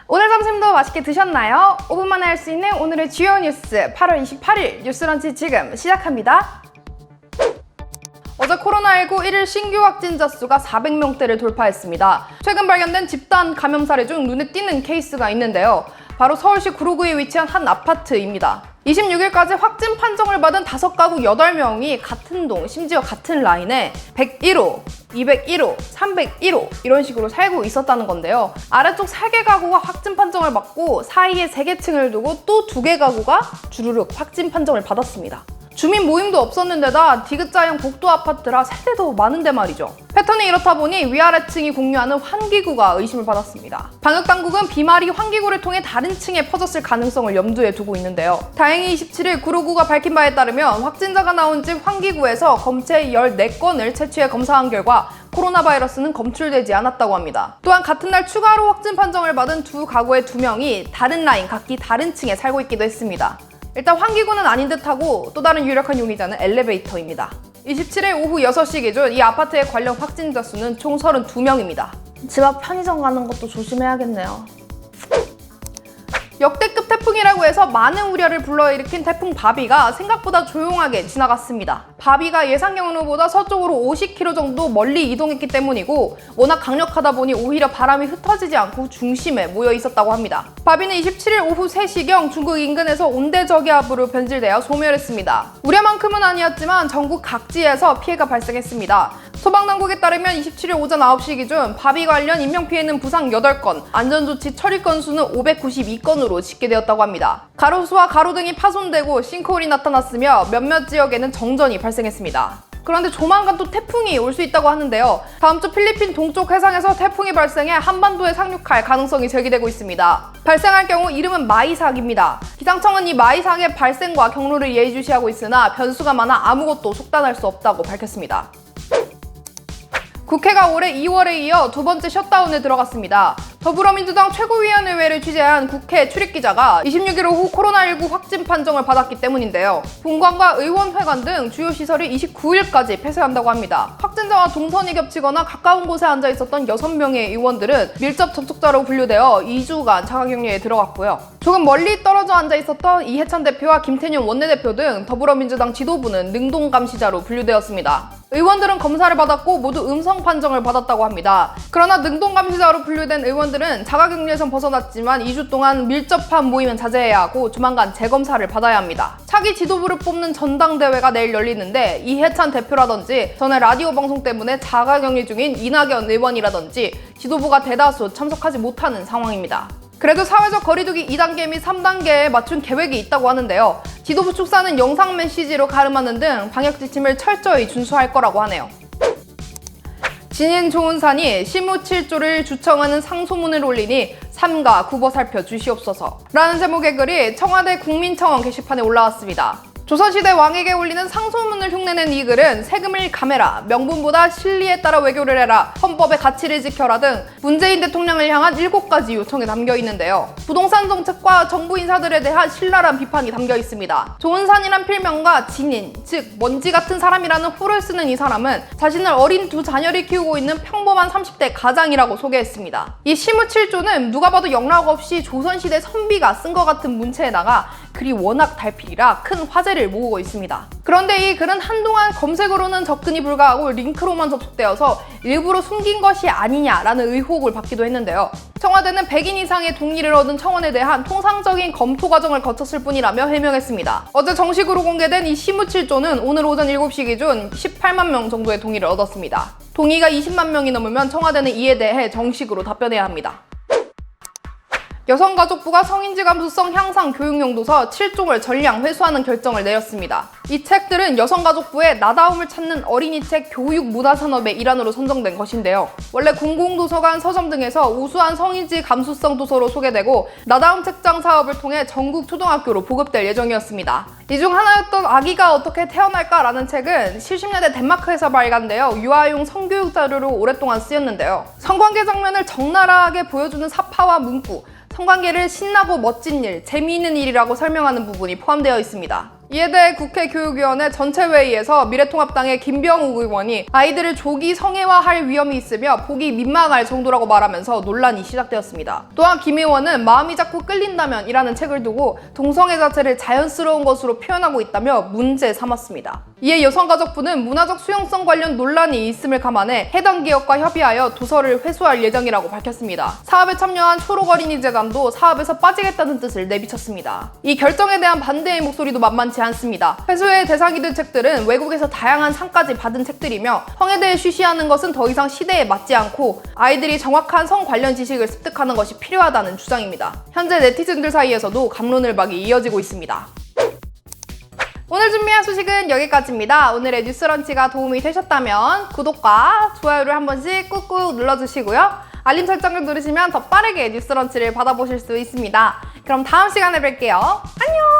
오늘 점심도 맛있게 드셨나요? 5분 만에 할 수 있는 오늘의 주요 뉴스 8월 28일 뉴스런치 지금 시작합니다. 어제 코로나19 1일 신규 확진자 수가 400명대를 돌파했습니다. 최근 발견된 집단 감염 사례 중 눈에 띄는 케이스가 있는데요. 바로 서울시 구로구에 위치한 한 아파트입니다. 26일까지 확진 판정을 받은 5가구 8명이 같은 동, 심지어 같은 라인에 101호, 201호, 301호 이런 식으로 살고 있었다는 건데요. 아래쪽 3개 가구가 확진 판정을 받고 사이에 3개 층을 두고 또 2개 가구가 주르륵 확진 판정을 받았습니다. 주민 모임도 없었는데다 디귿자형 복도 아파트라 세대도 많은데 말이죠. 패턴이 이렇다 보니 위아래층이 공유하는 환기구가 의심을 받았습니다. 방역당국은 비말이 환기구를 통해 다른 층에 퍼졌을 가능성을 염두에 두고 있는데요. 다행히 27일 구로구가 밝힌 바에 따르면 확진자가 나온 집 환기구에서 검체 14건을 채취해 검사한 결과 코로나 바이러스는 검출되지 않았다고 합니다. 또한 같은 날 추가로 확진 판정을 받은 2가구의 2명이 다른 라인, 각기 다른 층에 살고 있기도 했습니다. 일단 환기구는 아닌 듯하고 또 다른 유력한 용의자는 엘리베이터입니다. 27일 오후 6시 기준 이 아파트의 관련 확진자 수는 총 32명입니다. 집 앞 편의점 가는 것도 조심해야겠네요. 역대급 태풍이라고 해서 많은 우려를 불러일으킨 태풍 바비가 생각보다 조용하게 지나갔습니다. 바비가 예상 경로보다 서쪽으로 50km 정도 멀리 이동했기 때문이고 워낙 강력하다 보니 오히려 바람이 흩어지지 않고 중심에 모여 있었다고 합니다. 바비는 27일 오후 3시경 중국 인근에서 온대저기압으로 변질되어 소멸했습니다. 우려만큼은 아니었지만 전국 각지에서 피해가 발생했습니다. 소방당국에 따르면 27일 오전 9시 기준 바비 관련 인명피해는 부상 8건, 안전조치 처리 건수는 592건으로 집계되었다고 합니다. 가로수와 가로등이 파손되고 싱크홀이 나타났으며 몇몇 지역에는 정전이 발생했습니다. 그런데 조만간 또 태풍이 올 수 있다고 하는데요. 다음 주 필리핀 동쪽 해상에서 태풍이 발생해 한반도에 상륙할 가능성이 제기되고 있습니다. 발생할 경우 이름은 마이삭입니다. 기상청은 이 마이삭의 발생과 경로를 예의주시하고 있으나 변수가 많아 아무것도 속단할 수 없다고 밝혔습니다. 국회가 올해 2월에 이어 2번째 셧다운에 들어갔습니다. 더불어민주당 최고위원회를 취재한 국회 출입기자가 26일 오후 코로나19 확진 판정을 받았기 때문인데요. 본관과 의원회관 등 주요 시설이 29일까지 폐쇄한다고 합니다. 확진자와 동선이 겹치거나 가까운 곳에 앉아 있었던 6명의 의원들은 밀접 접촉자로 분류되어 2주간 자가격리에 들어갔고요. 조금 멀리 떨어져 앉아 있었던 이해찬 대표와 김태년 원내대표 등 더불어민주당 지도부는 능동감시자로 분류되었습니다. 의원들은 검사를 받았고 모두 음성 판정을 받았다고 합니다. 그러나 능동감시자로 분류된 의원들은 자가격리에선 벗어났지만 2주 동안 밀접한 모임은 자제해야 하고 조만간 재검사를 받아야 합니다. 차기 지도부를 뽑는 전당대회가 내일 열리는데 이해찬 대표라든지 전에 라디오 방송 때문에 자가격리 중인 이낙연 의원이라든지 지도부가 대다수 참석하지 못하는 상황입니다. 그래도 사회적 거리두기 2단계 및 3단계에 맞춘 계획이 있다고 하는데요. 지도부 축사는 영상 메시지로 가름하는 등 방역 지침을 철저히 준수할 거라고 하네요. 진인 조은산이 심우칠조를 주청하는 상소문을 올리니 삼가 굽어 살펴 주시옵소서 라는 제목의 글이 청와대 국민청원 게시판에 올라왔습니다. 조선시대 왕에게 올리는 상소문을 흉내낸 이 글은 세금을 감해라, 명분보다 실리에 따라 외교를 해라, 헌법의 가치를 지켜라 등 문재인 대통령을 향한 7가지 요청에 담겨 있는데요. 부동산 정책과 정부 인사들에 대한 신랄한 비판이 담겨 있습니다. 조은산이란 필명과 진인, 즉 먼지 같은 사람이라는 후를 쓰는 이 사람은 자신을 어린 2 자녀를 키우고 있는 평범한 30대 가장이라고 소개했습니다. 이 심우칠조는 누가 봐도 영락 없이 조선시대 선비가 쓴 것 같은 문체에다가 글이 워낙 달필이라 큰 화제를 모으고 있습니다. 그런데 이 글은 한동안 검색으로는 접근이 불가하고 링크로만 접속되어서 일부러 숨긴 것이 아니냐라는 의혹을 받기도 했는데요. 청와대는 100인 이상의 동의를 얻은 청원에 대한 통상적인 검토 과정을 거쳤을 뿐이라며 해명했습니다. 어제 정식으로 공개된 이 심우칠조는 오늘 오전 7시 기준 18만 명 정도의 동의를 얻었습니다. 동의가 20만 명이 넘으면 청와대는 이에 대해 정식으로 답변해야 합니다. 여성가족부가 성인지 감수성 향상 교육용 도서 7종을 전량 회수하는 결정을 내렸습니다. 이 책들은 여성가족부의 나다움을 찾는 어린이 책 교육 문화산업의 일환으로 선정된 것인데요. 원래 공공도서관, 서점 등에서 우수한 성인지 감수성 도서로 소개되고 나다움 책장 사업을 통해 전국 초등학교로 보급될 예정이었습니다. 이 중 하나였던 아기가 어떻게 태어날까라는 책은 70년대 덴마크에서 발간되어 유아용 성교육 자료로 오랫동안 쓰였는데요. 성관계 장면을 적나라하게 보여주는 사파와 문구, 성관계를 신나고 멋진 일, 재미있는 일이라고 설명하는 부분이 포함되어 있습니다. 이에 대해 국회 교육위원회 전체회의에서 미래통합당의 김병욱 의원이 아이들을 조기 성애화할 위험이 있으며 보기 민망할 정도라고 말하면서 논란이 시작되었습니다. 또한 김 의원은 마음이 자꾸 끌린다면 이라는 책을 두고 동성애 자체를 자연스러운 것으로 표현하고 있다며 문제 삼았습니다. 이에 여성가족부는 문화적 수용성 관련 논란이 있음을 감안해 해당 기업과 협의하여 도서를 회수할 예정이라고 밝혔습니다. 사업에 참여한 초록어린이재단도 사업에서 빠지겠다는 뜻을 내비쳤습니다. 이 결정에 대한 반대의 목소리도 만만치 않습니다. 회수의 대상이 된 책들은 외국에서 다양한 상까지 받은 책들이며 성에 대해 쉬쉬하는 것은 더 이상 시대에 맞지 않고 아이들이 정확한 성 관련 지식을 습득하는 것이 필요하다는 주장입니다. 현재 네티즌들 사이에서도 갑론을박이 이어지고 있습니다. 오늘 준비한 소식은 여기까지입니다. 오늘의 뉴스런치가 도움이 되셨다면 구독과 좋아요를 한 번씩 꾹꾹 눌러주시고요. 알림 설정을 누르시면 더 빠르게 뉴스런치를 받아보실 수 있습니다. 그럼 다음 시간에 뵐게요. 안녕!